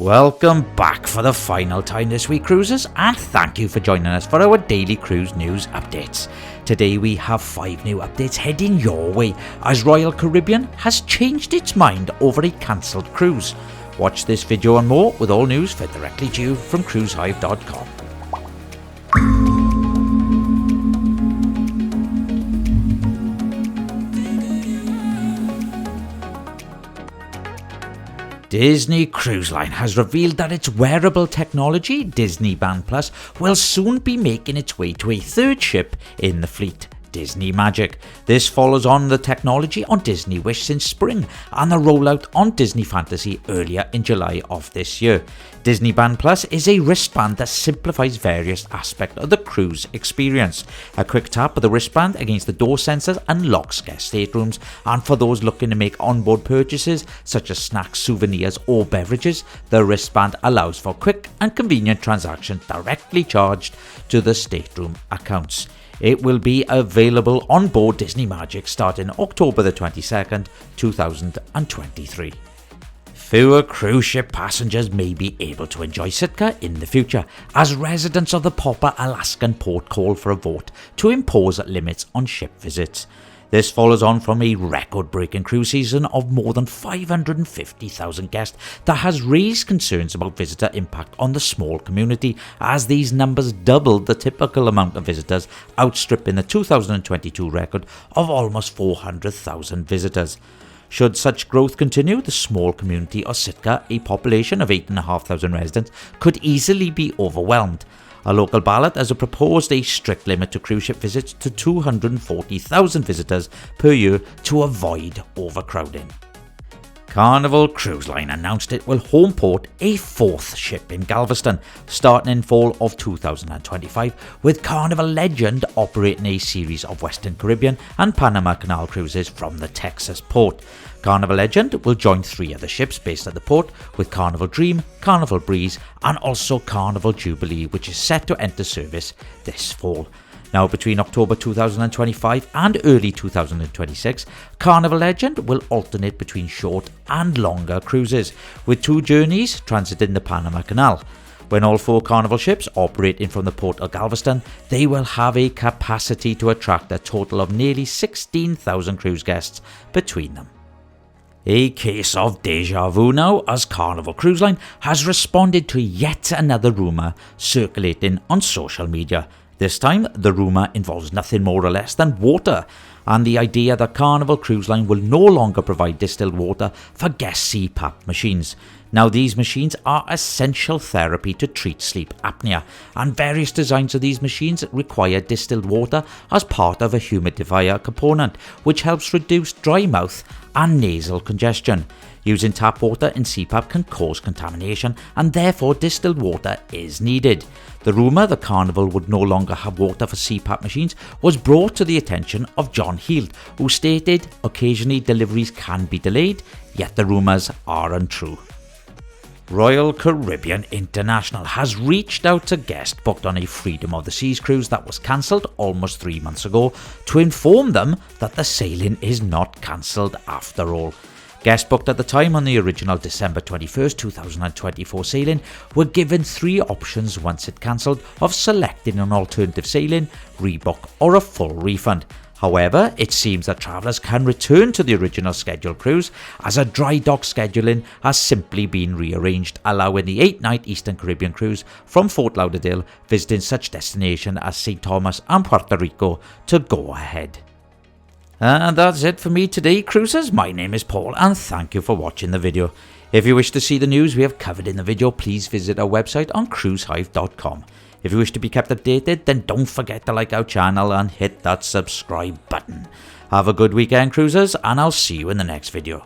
Welcome back for the final time this week, cruisers, and thank you for joining us for our daily cruise news updates. Today we have 5 new updates heading your way as Royal Caribbean has changed its mind over a cancelled cruise. Watch this video and more with all news fed directly to you from cruisehive.com. Disney Cruise Line has revealed that its wearable technology, Disney Band Plus, will soon be making its way to a third ship in the fleet, Disney Magic. This follows on the technology on Disney Wish since spring and the rollout on Disney Fantasy earlier in July of this year. Disney Band Plus is a wristband that simplifies various aspects of the cruise experience. A quick tap of the wristband against the door sensors unlocks guest staterooms, and for those looking to make onboard purchases such as snacks, souvenirs or beverages, the wristband allows for quick and convenient transactions directly charged to the stateroom accounts. It will be available on board Disney Magic starting October the 22nd, 2023. Fewer cruise ship passengers may be able to enjoy Sitka in the future, as residents of the Popper Alaskan port call for a vote to impose limits on ship visits. This follows on from a record-breaking cruise season of more than 550,000 guests that has raised concerns about visitor impact on the small community, as these numbers doubled the typical amount of visitors, outstripping the 2022 record of almost 400,000 visitors. Should such growth continue, the small community of Sitka, a population of 8,500 residents, could easily be overwhelmed. A local ballot has proposed a strict limit to cruise ship visits to 240,000 visitors per year to avoid overcrowding. Carnival Cruise Line announced it will home port a 4th ship in Galveston, starting in fall of 2025, with Carnival Legend operating a series of Western Caribbean and Panama Canal cruises from the Texas port. Carnival Legend will join 3 other ships based at the port, with Carnival Dream, Carnival Breeze and also Carnival Jubilee, which is set to enter service this fall. Now, between October 2025 and early 2026, Carnival Legend will alternate between short and longer cruises, with 2 journeys transiting the Panama Canal. When all 4 Carnival ships operating from the port of Galveston, they will have a capacity to attract a total of nearly 16,000 cruise guests between them. A case of deja vu now, as Carnival Cruise Line has responded to yet another rumour circulating on social media. This time, the rumour involves nothing more or less than water, and the idea that Carnival Cruise Line will no longer provide distilled water for guest CPAP machines. Now, these machines are essential therapy to treat sleep apnea, and various designs of these machines require distilled water as part of a humidifier component, which helps reduce dry mouth and nasal congestion. Using tap water in CPAP can cause contamination, and therefore distilled water is needed. The rumour that Carnival would no longer have water for CPAP machines was brought to the attention of John Heald, who stated occasionally deliveries can be delayed, yet the rumours are untrue. Royal Caribbean International has reached out to guests booked on a Freedom of the Seas cruise that was cancelled almost 3 months ago to inform them that the sailing is not cancelled after all. Guests booked at the time on the original December 21st, 2024 sailing were given 3 options once it cancelled of selecting an alternative sailing, rebook or a full refund. However, it seems that travellers can return to the original scheduled cruise, as a dry dock scheduling has simply been rearranged, allowing the 8-night Eastern Caribbean cruise from Fort Lauderdale visiting such destinations as St. Thomas and Puerto Rico to go ahead. And that's it for me today, cruisers. My name is Paul and thank you for watching the video. If you wish to see the news we have covered in the video, please visit our website on cruisehive.com. If you wish to be kept updated, then don't forget to like our channel and hit that subscribe button. Have a good weekend, cruisers, and I'll see you in the next video.